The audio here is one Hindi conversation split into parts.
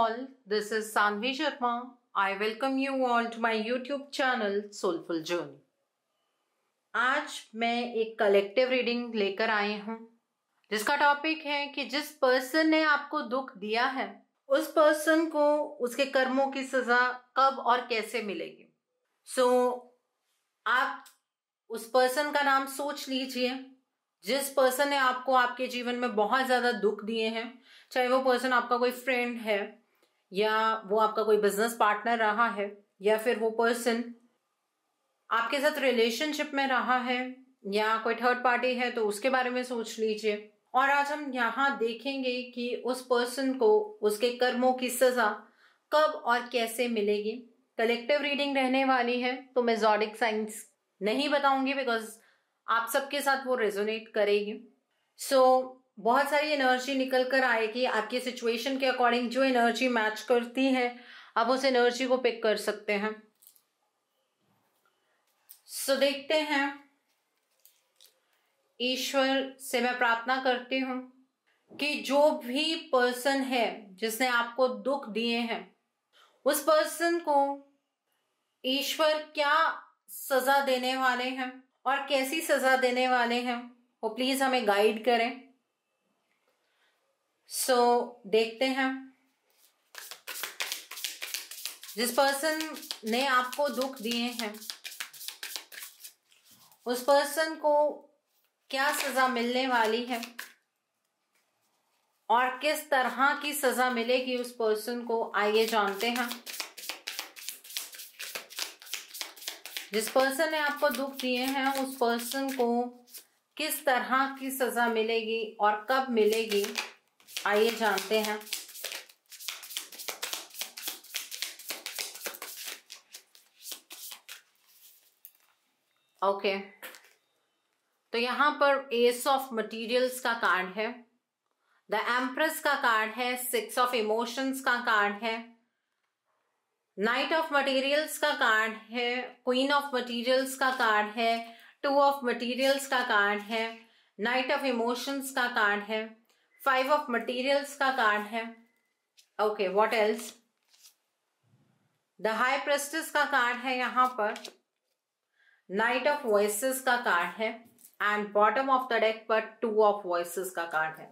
all, this is Sanvi Sharma. I welcome you all to my YouTube channel Soulful Journey. आज मैं एक कलेक्टिव रीडिंग लेकर आई हूँ जिसका टॉपिक है कि जिस पर्सन ने आपको दुख दिया है उस पर्सन को उसके कर्मों की सजा कब और कैसे मिलेगी। आप उस पर्सन का नाम सोच लीजिए जिस पर्सन ने आपको आपके जीवन में बहुत ज्यादा दुख दिए हैं, चाहे वो पर्सन आपका कोई फ्रेंड है या वो आपका कोई बिजनेस पार्टनर रहा है या फिर वो पर्सन आपके साथ रिलेशनशिप में रहा है या कोई थर्ड पार्टी है, तो उसके बारे में सोच लीजिए। और आज हम यहाँ देखेंगे कि उस पर्सन को उसके कर्मों की सजा कब और कैसे मिलेगी। कलेक्टिव रीडिंग रहने वाली है तो मैं ज़ोडिक साइंस नहीं बताऊंगी बिकॉज आप सबके साथ वो रेजोनेट करेगी। बहुत सारी एनर्जी निकल कर आएगी आपकी सिचुएशन के अकॉर्डिंग। जो एनर्जी मैच करती है आप उस एनर्जी को पिक कर सकते हैं। देखते हैं। ईश्वर से मैं प्रार्थना करती हूं कि जो भी पर्सन है जिसने आपको दुख दिए हैं उस पर्सन को ईश्वर क्या सजा देने वाले हैं और कैसी सजा देने वाले हैं वो प्लीज हमें गाइड करें। देखते हैं। जिस पर्सन ने आपको दुख दिए हैं उस पर्सन को क्या सजा मिलने वाली है और किस तरह की सजा मिलेगी उस पर्सन को, आइए जानते हैं। जिस पर्सन ने आपको दुख दिए हैं उस पर्सन को किस तरह की सजा मिलेगी और कब मिलेगी, आइए जानते हैं। ओके, तो यहां पर एस ऑफ मटीरियल्स का कार्ड है, द एम्प्रेस का कार्ड है, सिक्स ऑफ इमोशंस का कार्ड है, नाइट ऑफ मटेरियल्स का कार्ड है, क्वीन ऑफ मटेरियल्स का कार्ड है, टू ऑफ मटेरियल्स का कार्ड है, नाइट ऑफ इमोशंस का कार्ड है, फाइव ऑफ मटेरियल्स का कार्ड है। Okay, what else? The high prestige का कार्ड है यहाँ पर, नाइट ऑफ वॉइसेस का कार्ड है and bottom of the deck पर टू ऑफ वॉइसेस का कार्ड है।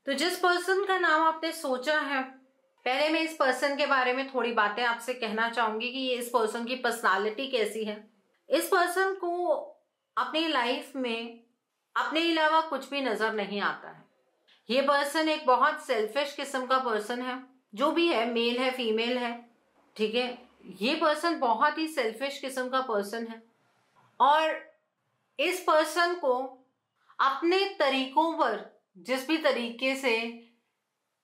तो जिस पर्सन का नाम आपने सोचा है, पहले मैं इस पर्सन के बारे में थोड़ी बातें आपसे कहना चाहूंगी कि इस पर्सन की पर्सनालिटी कैसी है। इस पर्सन को अपनी लाइफ में अपने अलावा कुछ भी नजर नहीं आता है। ये पर्सन एक बहुत सेल्फिश किस्म का पर्सन है, जो भी है, मेल है फीमेल है, ठीक है। ये पर्सन बहुत ही सेल्फिश किस्म का पर्सन है और इस पर्सन को अपने तरीकों पर, जिस भी तरीके से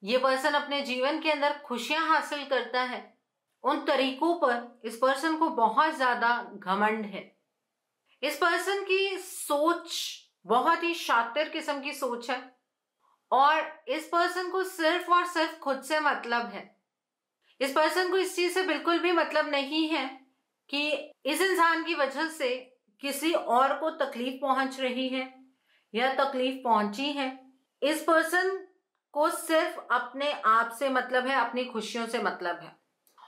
ये पर्सन अपने जीवन के अंदर खुशियां हासिल करता है, उन तरीकों पर इस पर्सन को बहुत ज्यादा घमंड है। इस पर्सन की सोच बहुत ही शातिर किस्म की सोच है और इस पर्सन को सिर्फ और सिर्फ खुद से मतलब है। इस पर्सन को इस चीज से बिल्कुल भी मतलब नहीं है कि इस इंसान की वजह से किसी और को तकलीफ पहुंच रही है या तकलीफ पहुंची है। इस पर्सन को सिर्फ अपने आप से मतलब है, अपनी खुशियों से मतलब है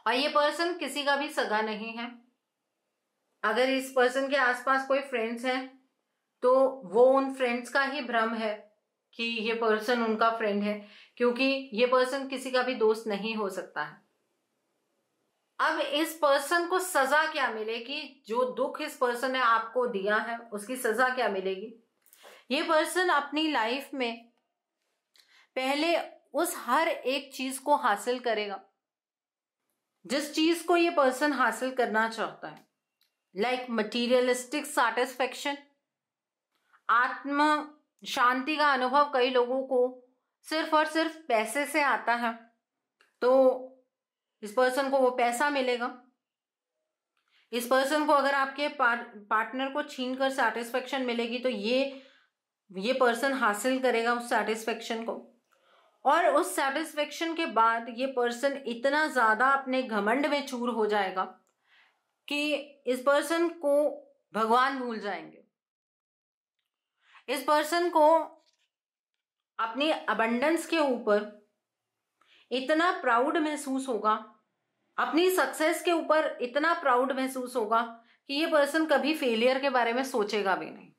और ये पर्सन किसी का भी सगा नहीं है। अगर इस पर्सन के आसपास कोई फ्रेंड्स हैं तो वो उन फ्रेंड्स का ही भ्रम है कि ये पर्सन उनका फ्रेंड है, क्योंकि ये पर्सन किसी का भी दोस्त नहीं हो सकता है। अब इस पर्सन को सजा क्या मिलेगी? जो दुख इस पर्सन ने आपको दिया है उसकी सजा क्या मिलेगी? ये पर्सन अपनी लाइफ में पहले उस हर एक चीज को हासिल करेगा जिस चीज को ये पर्सन हासिल करना चाहता है, लाइक मटीरियलिस्टिक सैटिस्फैक्शन, आत्म शांति का अनुभव कई लोगों को सिर्फ और सिर्फ पैसे से आता है, तो इस पर्सन को वो पैसा मिलेगा। इस पर्सन को अगर आपके पार्टनर को छीन कर सैटिस्फैक्शन मिलेगी तो ये पर्सन हासिल करेगा उस सैटिस्फैक्शन को और उस सैटिस्फैक्शन के बाद ये पर्सन इतना ज्यादा अपने घमंड में चूर हो जाएगा कि इस पर्सन को भगवान भूल जाएंगे। इस पर्सन को अपनी अबंडेंस के ऊपर इतना प्राउड महसूस होगा, अपनी सक्सेस के ऊपर इतना प्राउड महसूस होगा कि ये पर्सन कभी फेलियर के बारे में सोचेगा भी नहीं।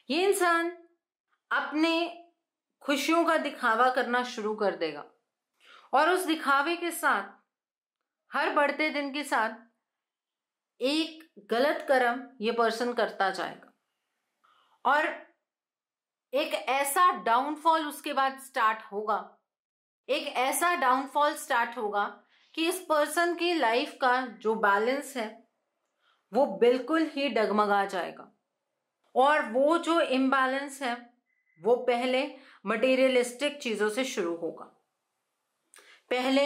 ये इंसान अपने खुशियों का दिखावा करना शुरू कर देगा और उस दिखावे के साथ हर बढ़ते दिन के साथ एक गलत कर्म ये पर्सन करता जाएगा और एक ऐसा डाउनफॉल उसके बाद स्टार्ट होगा, एक ऐसा डाउनफॉल स्टार्ट होगा कि इस पर्सन की लाइफ का जो बैलेंस है वो बिल्कुल ही डगमगा जाएगा। और वो जो इम्बैलेंस है वो पहले मटेरियलिस्टिक चीजों से शुरू होगा। पहले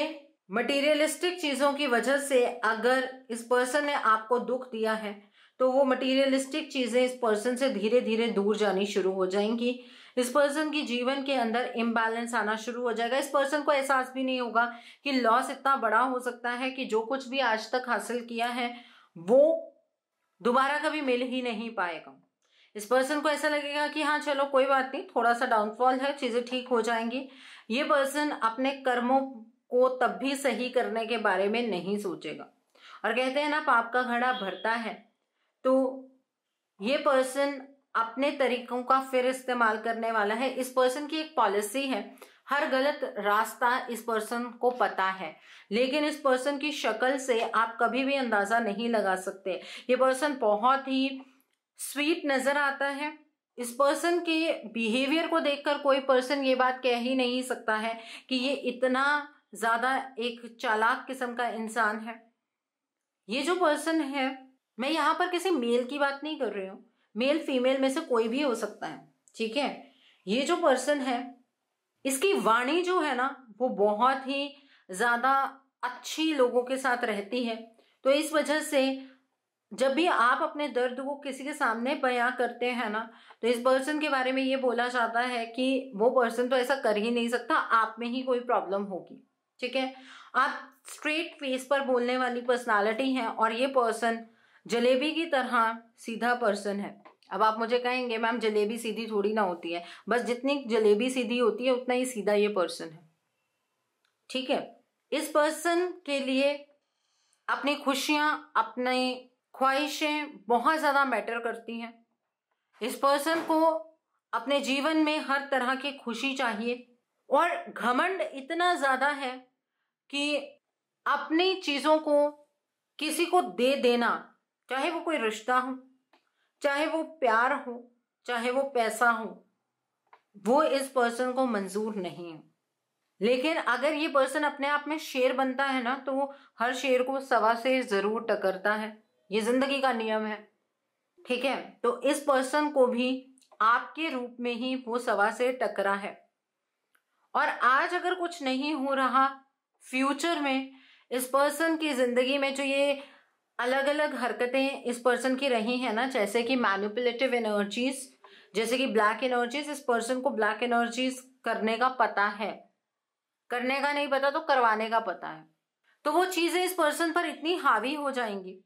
मटेरियलिस्टिक चीजों की वजह से अगर इस पर्सन ने आपको दुख दिया है तो वो मटेरियलिस्टिक चीजें इस पर्सन से धीरे धीरे दूर जानी शुरू हो जाएंगी। इस पर्सन की जीवन के अंदर इम्बैलेंस आना शुरू हो जाएगा। इस पर्सन को एहसास भी नहीं होगा कि लॉस इतना बड़ा हो सकता है कि जो कुछ भी आज तक हासिल किया है वो दोबारा कभी मिल ही नहीं पाएगा। इस पर्सन को ऐसा लगेगा कि हाँ चलो कोई बात नहीं, थोड़ा सा डाउनफॉल है, चीजें ठीक हो जाएंगी। ये पर्सन अपने कर्मों को तब भी सही करने के बारे में नहीं सोचेगा। और कहते हैं ना, पाप का घड़ा भरता है, तो ये पर्सन अपने तरीकों का फिर इस्तेमाल करने वाला है। इस पर्सन की एक पॉलिसी है, हर गलत रास्ता इस पर्सन को पता है, लेकिन इस पर्सन की शक्ल से आप कभी भी अंदाजा नहीं लगा सकते। ये पर्सन बहुत ही स्वीट नजर आता है। इस पर्सन के बिहेवियर को देखकर कोई पर्सन ये बात कह ही नहीं सकता है कि ये इतना ज्यादा एक चालाक किस्म का इंसान है। ये जो पर्सन है, मैं यहाँ पर किसी मेल की बात नहीं कर रही हूँ, मेल फीमेल में से कोई भी हो सकता है, ठीक है। ये जो पर्सन है, इसकी वाणी जो है ना वो बहुत ही ज्यादा अच्छी लोगों के साथ रहती है। तो इस वजह से जब भी आप अपने दर्द को किसी के सामने बयां करते हैं ना, तो इस पर्सन के बारे में ये बोला जाता है कि वो पर्सन तो ऐसा कर ही नहीं सकता, आप में ही कोई प्रॉब्लम होगी, ठीक है। आप स्ट्रेट फेस पर बोलने वाली पर्सनालिटी हैं और ये पर्सन जलेबी की तरह सीधा पर्सन है। अब आप मुझे कहेंगे मैम जलेबी सीधी थोड़ी ना होती है, बस जितनी जलेबी सीधी होती है उतना ही सीधा ये पर्सन है, ठीक है। इस पर्सन के लिए अपनी खुशियां, अपनी ख्वाहिशें बहुत ज्यादा मैटर करती हैं। इस पर्सन को अपने जीवन में हर तरह की खुशी चाहिए और घमंड इतना ज्यादा है कि अपनी चीजों को किसी को दे देना, चाहे वो कोई रिश्ता हो, चाहे वो प्यार हो, चाहे वो पैसा हो, वो इस पर्सन को मंजूर नहीं है। लेकिन अगर ये पर्सन अपने आप में शेर बनता है ना, तो वो हर शेर को सवा से जरूर टकरता है। ये जिंदगी का नियम है, ठीक है। तो इस पर्सन को भी आपके रूप में ही वो सवा से टकरा है। और आज अगर कुछ नहीं हो रहा, फ्यूचर में इस पर्सन की जिंदगी में जो ये अलग अलग हरकतें इस पर्सन की रही हैं ना, जैसे कि मैनिपुलेटिव एनर्जीज, जैसे कि ब्लैक एनर्जीज, इस पर्सन को ब्लैक एनर्जीज करने का पता है, करने का नहीं पता तो करवाने का पता है। तो वो चीजें इस पर्सन पर इतनी हावी हो जाएंगी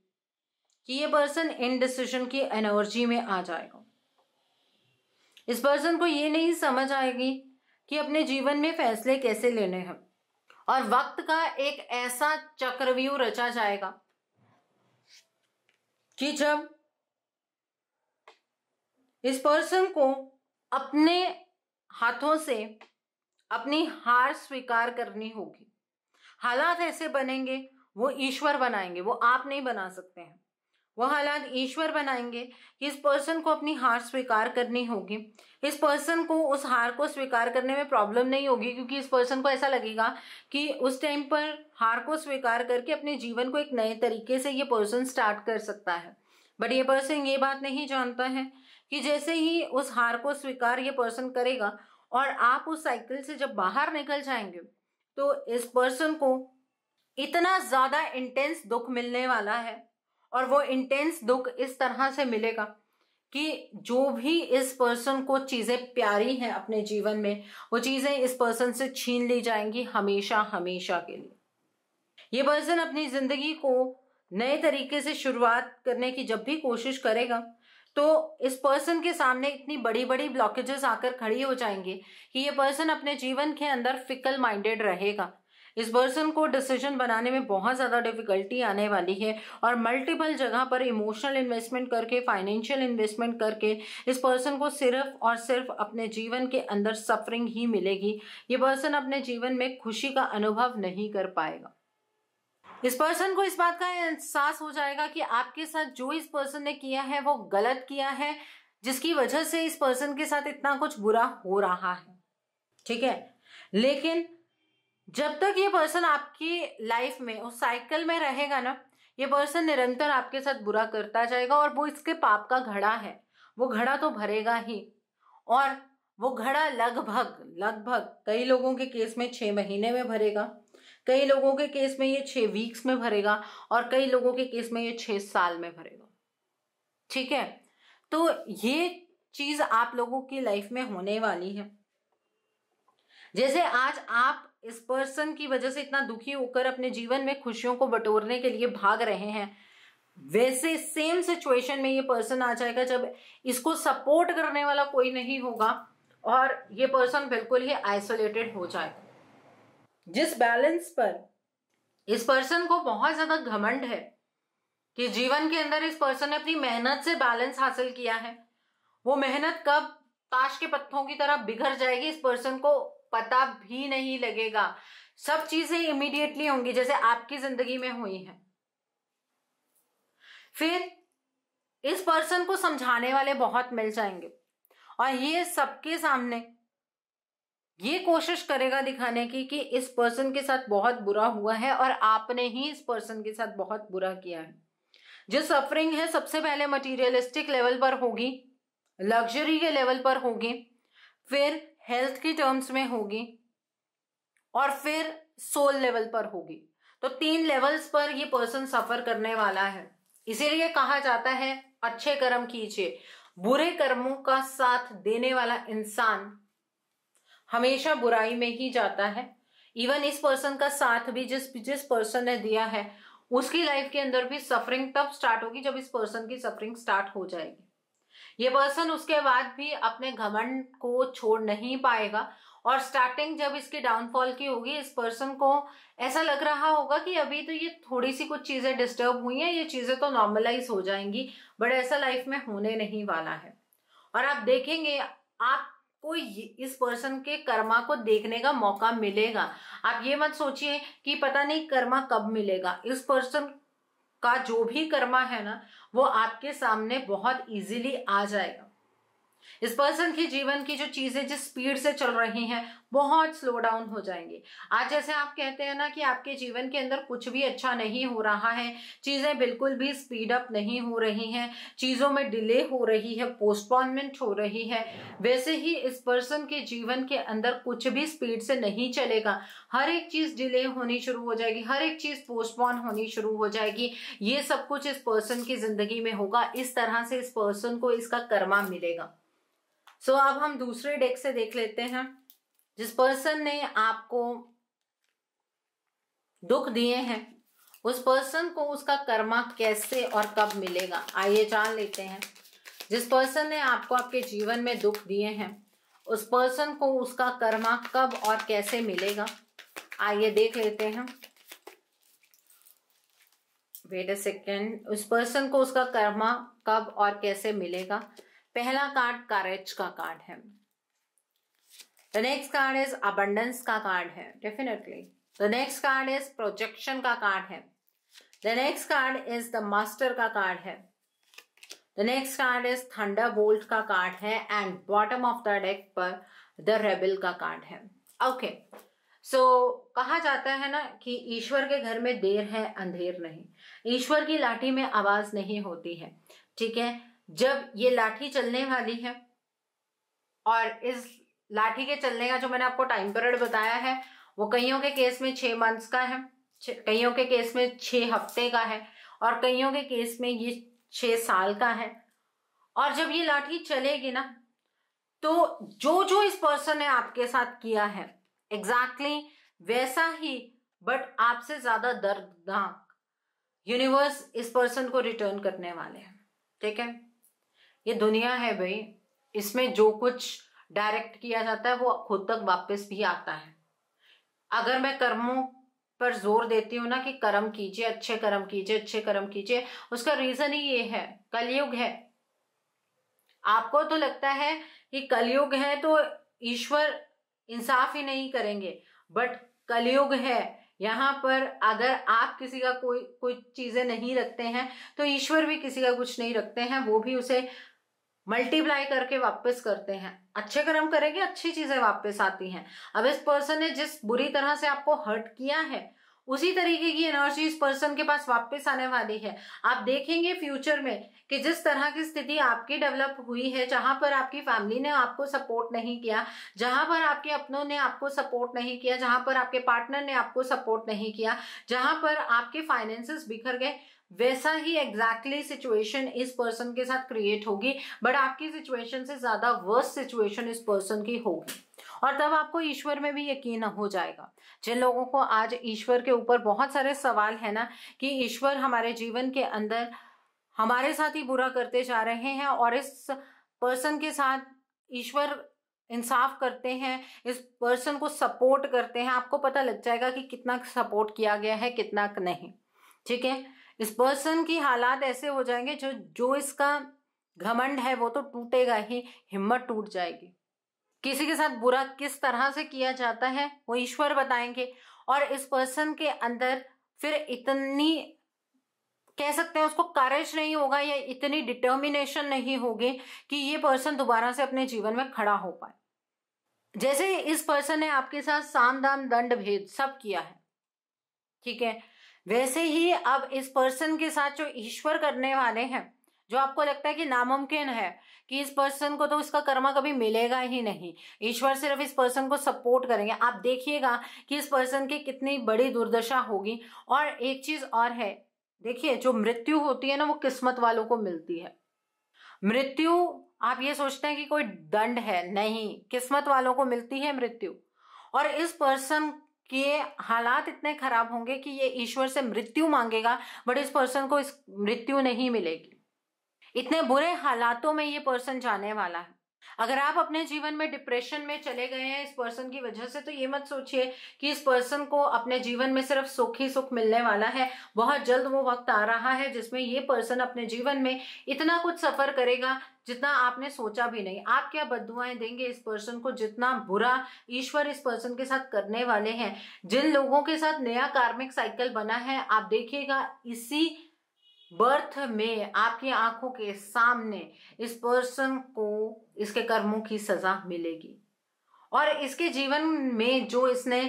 कि ये पर्सन इनडिसीजन की एनर्जी में आ जाएगा। इस पर्सन को ये नहीं समझ आएगी कि अपने जीवन में फैसले कैसे लेने हैं, और वक्त का एक ऐसा चक्रव्यूह रचा जाएगा कि जब इस पर्सन को अपने हाथों से अपनी हार स्वीकार करनी होगी। हालात ऐसे बनेंगे, वो ईश्वर बनाएंगे, वो आप नहीं बना सकते हैं। वो हालात ईश्वर बनाएंगे कि इस पर्सन को अपनी हार स्वीकार करनी होगी। इस पर्सन को उस हार को स्वीकार करने में प्रॉब्लम नहीं होगी, क्योंकि इस पर्सन को ऐसा लगेगा कि उस टाइम पर हार को स्वीकार करके अपने जीवन को एक नए तरीके से ये पर्सन स्टार्ट कर सकता है। बट ये पर्सन ये बात नहीं जानता है कि जैसे ही उस हार को स्वीकार ये पर्सन करेगा और आप उस साइकिल से जब बाहर निकल जाएंगे, तो इस पर्सन को इतना ज्यादा इंटेंस दुख मिलने वाला है। और वो इंटेंस दुख इस तरह से मिलेगा कि जो भी इस पर्सन को चीजें प्यारी हैं अपने जीवन में, वो चीजें इस पर्सन से छीन ली जाएंगी हमेशा हमेशा के लिए। ये पर्सन अपनी जिंदगी को नए तरीके से शुरुआत करने की जब भी कोशिश करेगा, तो इस पर्सन के सामने इतनी बड़ी बड़ी ब्लॉकेजेस आकर खड़ी हो जाएंगे कि ये पर्सन अपने जीवन के अंदर फिकल माइंडेड रहेगा। इस पर्सन को डिसीजन बनाने में बहुत ज़्यादा डिफिकल्टी आने वाली है और मल्टीपल जगह पर इमोशनल इन्वेस्टमेंट करके, फाइनेंशियल इन्वेस्टमेंट करके इस पर्सन को सिर्फ और सिर्फ अपने जीवन के अंदर सफरिंग ही मिलेगी। ये पर्सन अपने जीवन में खुशी का अनुभव नहीं कर पाएगा। इस पर्सन को इस बात का एहसास हो जाएगा कि आपके साथ जो इस पर्सन ने किया है वो गलत किया है, जिसकी वजह से इस पर्सन के साथ इतना कुछ बुरा हो रहा है। ठीक है, लेकिन जब तक ये पर्सन आपकी लाइफ में उस साइकिल में रहेगा ना, ये पर्सन निरंतर आपके साथ बुरा करता जाएगा और वो इसके पाप का घड़ा है, वो घड़ा तो भरेगा ही। और वो घड़ा लगभग कई लोगों के केस में 6 महीने में भरेगा, कई लोगों के केस में ये 6 वीक्स में भरेगा और कई लोगों के केस में ये 6 साल में भरेगा। ठीक है, तो ये चीज आप लोगों की लाइफ में होने वाली है। जैसे आज आप इस पर्सन की वजह से इतना दुखी होकर अपने जीवन में खुशियों को बटोरने के लिए भाग रहे हैं, वैसे सेम सिचुएशन में ये पर्सन आ जाएगा जब इसको सपोर्ट करने वाला कोई नहीं होगा और ये पर्सन बिल्कुल ही आइसोलेटेड हो जाएगा। जिस बैलेंस पर इस पर्सन को बहुत ज्यादा घमंड है कि जीवन के अंदर इस पर्सन ने अपनी मेहनत से बैलेंस हासिल किया है, वो मेहनत कब ताश के पत्थरों की तरह बिखर जाएगी इस पर्सन को पता भी नहीं लगेगा। सब चीजें इमीडिएटली होंगी जैसे आपकी जिंदगी में हुई है। फिर इस पर्सन को समझाने वाले बहुत मिल जाएंगे और ये सबके सामने ये कोशिश करेगा दिखाने की कि इस पर्सन के साथ बहुत बुरा हुआ है और आपने ही इस पर्सन के साथ बहुत बुरा किया है। जो सफरिंग है सबसे पहले मटीरियलिस्टिक लेवल पर होगी, लग्जरी के लेवल पर होगी, फिर हेल्थ की टर्म्स में होगी और फिर सोल लेवल पर होगी। तो 3 लेवल्स पर ये पर्सन सफर करने वाला है। इसीलिए कहा जाता है अच्छे कर्म कीजिए, बुरे कर्मों का साथ देने वाला इंसान हमेशा बुराई में ही जाता है। इवन इस पर्सन का साथ भी जिस पर्सन ने दिया है उसकी लाइफ के अंदर भी सफरिंग तब स्टार्ट होगी जब इस पर्सन की सफरिंग स्टार्ट हो जाएगी। ये पर्सन उसके बाद भी अपने घमंड को छोड़ नहीं पाएगा और स्टार्टिंग जब इसकी डाउनफॉल की होगी, इस पर्सन को ऐसा लग रहा होगा कि अभी तो ये थोड़ी सी कुछ चीजें डिस्टर्ब हुई हैं, ये चीजें तो नॉर्मलाइज हो जाएंगी, बट ऐसा लाइफ में होने नहीं वाला है। और आप देखेंगे आपको इस पर्सन के कर्मा को देखने का मौका मिलेगा। आप ये मत सोचिए कि पता नहीं कर्मा कब मिलेगा। इस पर्सन का जो भी कर्मा है ना वो आपके सामने बहुत इजीली आ जाएगा। इस पर्सन के जीवन की जो चीजें जिस स्पीड से चल रही हैं बहुत स्लो डाउन हो जाएंगे। आज जैसे आप कहते हैं ना कि आपके जीवन के अंदर कुछ भी अच्छा नहीं हो रहा है, चीजें बिल्कुल भी स्पीड अप नहीं हो रही हैं, चीजों में डिले हो रही है, पोस्टपोनमेंट हो रही है, वैसे ही इस पर्सन के जीवन के अंदर कुछ भी स्पीड से नहीं चलेगा। हर एक चीज डिले होनी शुरू हो जाएगी, हर एक चीज पोस्टपोन होनी शुरू हो जाएगी। ये सब कुछ इस पर्सन की जिंदगी में होगा। इस तरह से इस पर्सन को इसका कर्मा मिलेगा। सो अब हम दूसरे डेक से देख लेते हैं। जिस पर्सन ने आपको दुख दिए हैं उस पर्सन को उसका कर्मा कैसे और कब मिलेगा, आइए जान लेते हैं। जिस पर्सन ने आपको आपके जीवन में दुख दिए हैं उस पर्सन को उसका कर्मा कब और कैसे मिलेगा, आइए देख लेते हैं। Wait a second. उस पर्सन को उसका कर्मा कब और कैसे मिलेगा। पहला कार्ड करेज का कार्ड है। The next card is abundance का कार्ड है definitely. The next card is projection का कार्ड है। The next card is the master का कार्ड है। The next card is Thunderbolt का कार्ड है and bottom of the deck पर द रेबल का कार्ड है। ओके, सो कहा जाता है ना कि ईश्वर के घर में देर है अंधेर नहीं, ईश्वर की लाठी में आवाज नहीं होती है। ठीक है, जब ये लाठी चलने वाली है और इस लाठी के चलने का जो मैंने आपको टाइम पीरियड बताया है वो कईयों के केस में 6 मंथ्स का है, कईयों के केस में 6 हफ्ते का है और कईयों के केस में ये 6 साल का है। और जब ये लाठी चलेगी ना तो जो जो इस पर्सन ने आपके साथ किया है एग्जैक्टली वैसा ही बट आपसे ज्यादा दर्दनाक यूनिवर्स इस पर्सन को रिटर्न करने वाले हैं। ठीक है, ये दुनिया है भाई, इसमें जो कुछ डायरेक्ट किया जाता है वो खुद तक वापस भी आता है। अगर मैं कर्मों पर जोर देती हूँ ना कि कर्म कीजिए, अच्छे कर्म कीजिए, अच्छे कर्म कीजिए, उसका रीजन ही ये है, कलयुग है। आपको तो लगता है कि कलयुग है तो ईश्वर इंसाफ ही नहीं करेंगे, बट कलयुग है, यहाँ पर अगर आप किसी का कोई चीजें नहीं रखते हैं तो ईश्वर भी किसी का कुछ नहीं रखते हैं, वो भी उसे मल्टीप्लाई करके वापस करते हैं। अच्छे कर्म करेंगे, अच्छी चीजें वापस आती हैं। अब इस पर्सन ने जिस बुरी तरह से आपको हर्ट किया है, उसी तरीके की एनर्जी इस पर्सन के पास वापस आने वाली है। आप देखेंगे फ्यूचर में कि जिस तरह की स्थिति आपकी डेवलप हुई है, जहां पर आपकी फैमिली ने आपको सपोर्ट नहीं किया, जहां पर आपके अपनों ने आपको सपोर्ट नहीं किया, जहां पर आपके पार्टनर ने आपको सपोर्ट नहीं किया, जहां पर आपके फाइनेंसेस बिखर गए, वैसा ही एग्जैक्टली सिचुएशन इस पर्सन के साथ क्रिएट होगी, बट आपकी सिचुएशन से ज्यादा वर्स्ट सिचुएशन इस पर्सन की होगी। और तब आपको ईश्वर में भी यकीन हो जाएगा। जिन लोगों को आज ईश्वर के ऊपर बहुत सारे सवाल है ना कि ईश्वर हमारे जीवन के अंदर हमारे साथ ही बुरा करते जा रहे हैं और इस पर्सन के साथ ईश्वर इंसाफ करते हैं, इस पर्सन को सपोर्ट करते हैं, आपको पता लग जाएगा कि कितना सपोर्ट किया गया है, कितना नहीं। ठीक है, इस पर्सन की हालात ऐसे हो जाएंगे जो इसका घमंड है वो तो टूटेगा ही, हिम्मत टूट जाएगी। किसी के साथ बुरा किस तरह से किया जाता है वो ईश्वर बताएंगे, और इस पर्सन के अंदर फिर इतनी, कह सकते हैं उसको करेज नहीं होगा या इतनी डिटर्मिनेशन नहीं होगी कि ये पर्सन दोबारा से अपने जीवन में खड़ा हो पाए। जैसे इस पर्सन ने आपके साथ साम दाम दंड भेद सब किया है, ठीक है, वैसे ही अब इस पर्सन के साथ जो ईश्वर करने वाले हैं, जो आपको लगता है कि नामुमकिन है कि इस पर्सन को तो इसका कर्मा कभी मिलेगा ही नहीं, ईश्वर सिर्फ इस पर्सन को सपोर्ट करेंगे, आप देखिएगा कि इस पर्सन की कितनी बड़ी दुर्दशा होगी। और एक चीज और है, देखिए जो मृत्यु होती है ना वो किस्मत वालों को मिलती है। मृत्यु आप ये सोचते हैं कि कोई दंड है, नहीं, किस्मत वालों को मिलती है मृत्यु। और इस पर्सन के हालात इतने खराब होंगे कि ये ईश्वर से मृत्यु मांगेगा, बट इस पर्सन को इस मृत्यु नहीं मिलेगी। इतने बुरे हालातों में ये पर्सन जाने वाला है। अगर आप अपने जीवन में डिप्रेशन में चले गए हैं इस पर्सन की वजह से, तो ये मत सोचिए कि इस पर्सन को अपने जीवन में सिर्फ सुख ही सुख मिलने वाला है। बहुत जल्द वो वक्त आ रहा है जिसमें ये पर्सन अपने जीवन में इतना कुछ सफर करेगा जितना आपने सोचा भी नहीं। आप क्या बद्दुआएं देंगे इस पर्सन को, जितना बुरा ईश्वर इस पर्सन के साथ करने वाले हैं। जिन लोगों के साथ नया कार्मिक साइकिल बना है, आप देखिएगा इसी बर्थ में आपकी आंखों के सामने इस पर्सन को इसके कर्मों की सजा मिलेगी। और इसके जीवन में जो इसने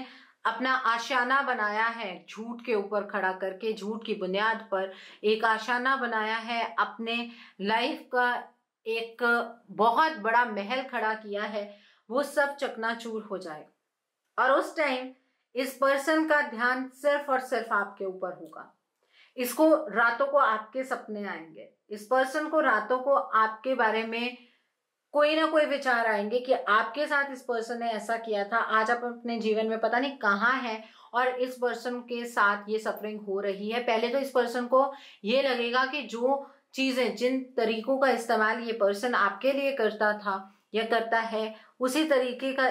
अपना आशियाना बनाया है, झूठ के ऊपर खड़ा करके, झूठ की बुनियाद पर एक आशियाना बनाया है, अपने लाइफ का एक बहुत बड़ा महल खड़ा किया है, वो सब चकनाचूर हो जाएगा। और उस टाइम इस पर्सन का ध्यान सिर्फ और सिर्फ आपके ऊपर होगा। इसको रातों को आपके सपने आएंगे, इस पर्सन को रातों को आपके बारे में कोई ना कोई विचार आएंगे कि आपके साथ इस पर्सन ने ऐसा किया था, आज आप अपने जीवन में पता नहीं कहाँ हैं और इस पर्सन के साथ ये सफरिंग हो रही है। पहले तो इस पर्सन को ये लगेगा कि जो चीजें, जिन तरीकों का इस्तेमाल ये पर्सन आपके लिए करता था या करता है, उसी तरीके का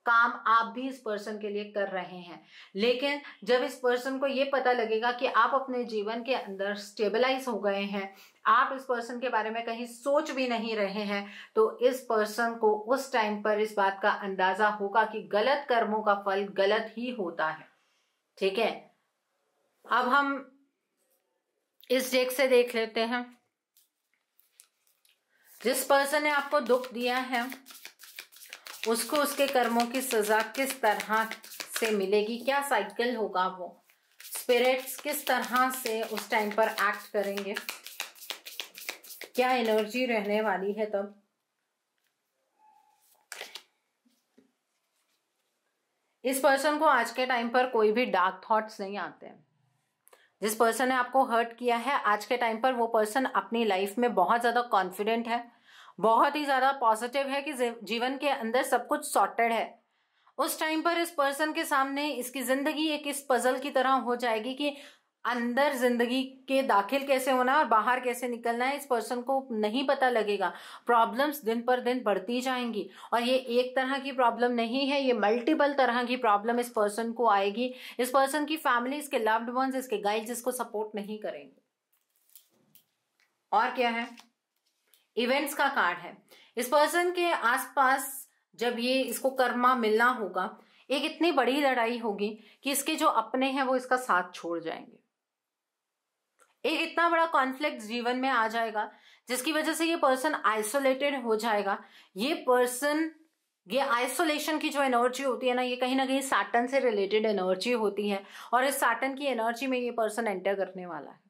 काम आप भी इस पर्सन के लिए कर रहे हैं। लेकिन जब इस पर्सन को ये पता लगेगा कि आप अपने जीवन के अंदर स्टेबलाइज हो गए हैं, आप इस पर्सन के बारे में कहीं सोच भी नहीं रहे हैं, तो इस पर्सन को उस टाइम पर इस बात का अंदाजा होगा कि गलत कर्मों का फल गलत ही होता है। ठीक है, अब हम इस डेक से देख लेते हैं जिस पर्सन ने आपको दुख दिया है उसको उसके कर्मों की सजा किस तरह से मिलेगी, क्या साइकिल होगा, वो स्पिरिट्स किस तरह से उस टाइम पर एक्ट करेंगे, क्या एनर्जी रहने वाली है तब। इस पर्सन को आज के टाइम पर कोई भी डार्क थॉट्स नहीं आते हैं। जिस पर्सन ने आपको हर्ट किया है आज के टाइम पर वो पर्सन अपनी लाइफ में बहुत ज्यादा कॉन्फिडेंट है, बहुत ही ज्यादा पॉजिटिव है कि जीवन के अंदर सब कुछ सॉर्टेड है। उस टाइम पर इस पर्सन के सामने इसकी जिंदगी एक इस पजल की तरह हो जाएगी कि अंदर जिंदगी के दाखिल कैसे होना है और बाहर कैसे निकलना है इस पर्सन को नहीं पता लगेगा। प्रॉब्लम्स दिन पर दिन बढ़ती जाएंगी और ये एक तरह की प्रॉब्लम नहीं है, ये मल्टीपल तरह की प्रॉब्लम इस पर्सन को आएगी। इस पर्सन की फैमिली, इसके लव्ड वंस, इसके गाइड्स इसको सपोर्ट नहीं करेंगे। और क्या है, इवेंट्स का कार्ड है। इस पर्सन के आसपास जब ये इसको कर्मा मिलना होगा, एक इतनी बड़ी लड़ाई होगी कि इसके जो अपने हैं वो इसका साथ छोड़ जाएंगे। एक इतना बड़ा कॉन्फ्लिक्ट जीवन में आ जाएगा जिसकी वजह से ये पर्सन आइसोलेटेड हो जाएगा। ये आइसोलेशन की जो एनर्जी होती है ना, ये कहीं ना कहीं सैटर्न से रिलेटेड एनर्जी होती है और इस सैटर्न की एनर्जी में ये पर्सन एंटर करने वाला है।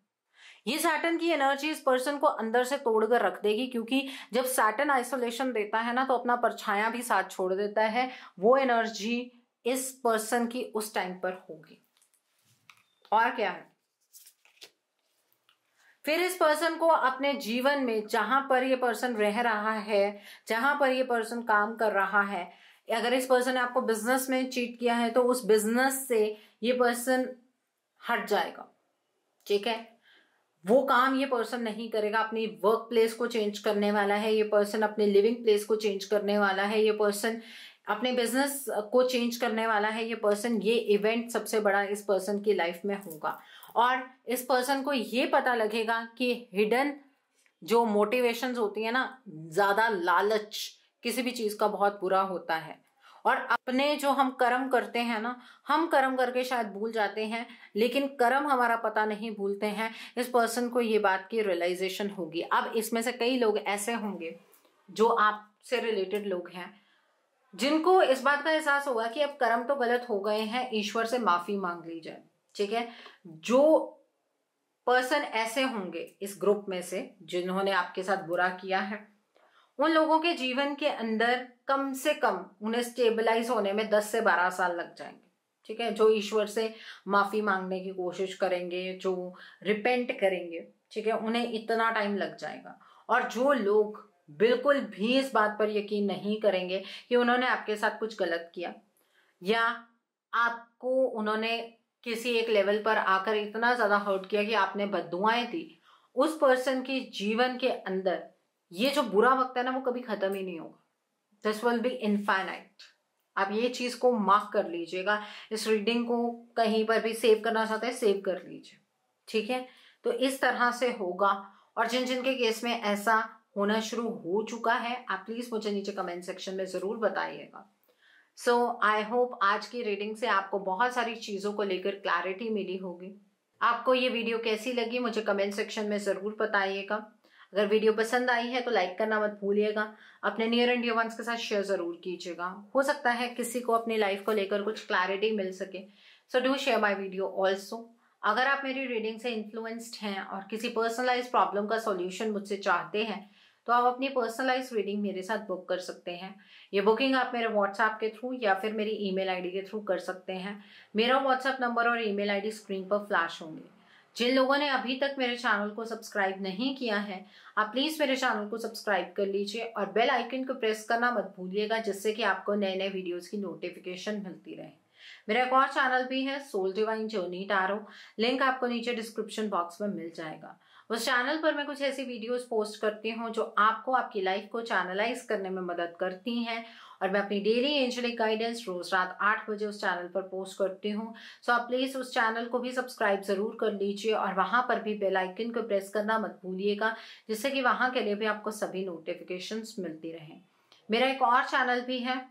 ये सैटर्न की एनर्जी इस पर्सन को अंदर से तोड़कर रख देगी, क्योंकि जब सैटर्न आइसोलेशन देता है ना तो अपना परछाया भी साथ छोड़ देता है। वो एनर्जी इस पर्सन की उस टाइम पर होगी। और क्या है, फिर इस पर्सन को अपने जीवन में जहां पर ये पर्सन रह रहा है, जहां पर ये पर्सन काम कर रहा है, अगर इस पर्सन ने आपको बिजनेस में चीट किया है तो उस बिजनेस से ये पर्सन हट जाएगा। ठीक है, वो काम ये पर्सन नहीं करेगा। अपनी वर्क प्लेस को चेंज करने वाला है ये पर्सन, अपने लिविंग प्लेस को चेंज करने वाला है ये पर्सन, अपने बिजनेस को चेंज करने वाला है ये पर्सन। ये इवेंट सबसे बड़ा इस पर्सन की लाइफ में होगा और इस पर्सन को ये पता लगेगा कि हिडन जो मोटिवेशंस होती है ना, ज्यादा लालच किसी भी चीज का बहुत बुरा होता है। और अपने जो हम कर्म करते हैं ना, हम कर्म करके शायद भूल जाते हैं, लेकिन कर्म हमारा पता नहीं भूलते हैं। इस पर्सन को ये बात की रियलाइजेशन होगी। अब इसमें से कई लोग ऐसे होंगे जो आपसे रिलेटेड लोग हैं, जिनको इस बात का एहसास होगा कि अब कर्म तो गलत हो गए हैं, ईश्वर से माफी मांग ली जाए। ठीक है, जो पर्सन ऐसे होंगे इस ग्रुप में से जिन्होंने आपके साथ बुरा किया है, उन लोगों के जीवन के अंदर कम से कम उन्हें स्टेबलाइज होने में 10 से 12 साल लग जाएंगे। ठीक है, जो ईश्वर से माफी मांगने की कोशिश करेंगे, जो रिपेंट करेंगे, ठीक है, उन्हें इतना टाइम लग जाएगा। और जो लोग बिल्कुल भी इस बात पर यकीन नहीं करेंगे कि उन्होंने आपके साथ कुछ गलत किया या आपको उन्होंने किसी एक लेवल पर आकर इतना ज्यादा हर्ट किया कि आपने बद्दुआएं दी, उस पर्सन के जीवन के अंदर ये जो बुरा वक्त है ना वो कभी खत्म ही नहीं होगा। This will be infinite. आप ये चीज को मार्क कर लीजिएगा। इस रीडिंग को कहीं पर भी सेव करना चाहते हैं, सेव कर लीजिए। ठीक है, तो इस तरह से होगा। और जिन जिन के केस में ऐसा होना शुरू हो चुका है, आप प्लीज मुझे नीचे कमेंट सेक्शन में जरूर बताइएगा। सो आई होप आज की रीडिंग से आपको बहुत सारी चीजों को लेकर क्लैरिटी मिली होगी। आपको ये वीडियो कैसी लगी मुझे कमेंट सेक्शन में जरूर बताइएगा। अगर वीडियो पसंद आई है तो लाइक करना मत भूलिएगा। अपने नियर एंड डियर वंस के साथ शेयर जरूर कीजिएगा। हो सकता है किसी को अपनी लाइफ को लेकर कुछ क्लैरिटी मिल सके। So do share my video also. अगर आप मेरी रीडिंग से इन्फ्लुएंस्ड हैं और किसी पर्सनलाइज प्रॉब्लम का सॉल्यूशन मुझसे चाहते हैं तो आप अपनी पर्सनलाइज रीडिंग मेरे साथ बुक कर सकते हैं। ये बुकिंग आप मेरे व्हाट्सएप के थ्रू या फिर मेरी ईमेल आईडी के थ्रू कर सकते हैं। मेरा व्हाट्सएप नंबर और ईमेल आईडी स्क्रीन पर फ्लैश होंगे। जिन लोगों ने अभी तक मेरे चैनल को सब्सक्राइब नहीं किया है, आप प्लीज मेरे चैनल को सब्सक्राइब कर लीजिए और बेल आइकन को प्रेस करना मत भूलिएगा, जिससे कि आपको नए नए वीडियोस की नोटिफिकेशन मिलती रहे। मेरा एक और चैनल भी है, soul divine journey tarot. Link आपको नीचे डिस्क्रिप्शन बॉक्स में मिल जाएगा। उस चैनल पर मैं कुछ ऐसी वीडियोस पोस्ट करती हूँ जो आपको आपकी लाइफ को चैनलाइज करने में मदद करती हैं। और मैं अपनी डेली एंजेलिक गाइडेंस रोज रात 8 बजे उस चैनल पर पोस्ट करती हूँ। सो आप प्लीज उस चैनल को भी सब्सक्राइब जरूर कर लीजिए और वहां पर भी बेल आइकन को प्रेस करना मत भूलिएगा, जिससे कि वहां के लिए भी आपको सभी नोटिफिकेशंस मिलती रहें। मेरा एक और चैनल भी है,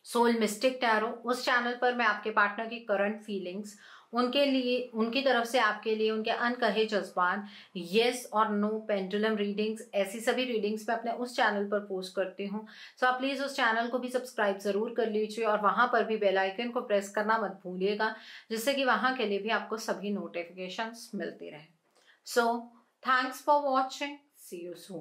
सोल मिस्टिक टैरो। उस चैनल पर मैं आपके पार्टनर की करंट फीलिंग्स, उनके लिए, उनकी तरफ से आपके लिए उनके अनकहे जज्बात, येस और नो, पेंडुलम रीडिंग्स, ऐसी सभी रीडिंग्स मैं अपने उस चैनल पर पोस्ट करती हूँ। सो आप प्लीज उस चैनल को भी सब्सक्राइब जरूर कर लीजिए और वहां पर भी बेल आइकन को प्रेस करना मत भूलिएगा, जिससे कि वहां के लिए भी आपको सभी नोटिफिकेशंस मिलती रहे। So thanks for watching, see you soon.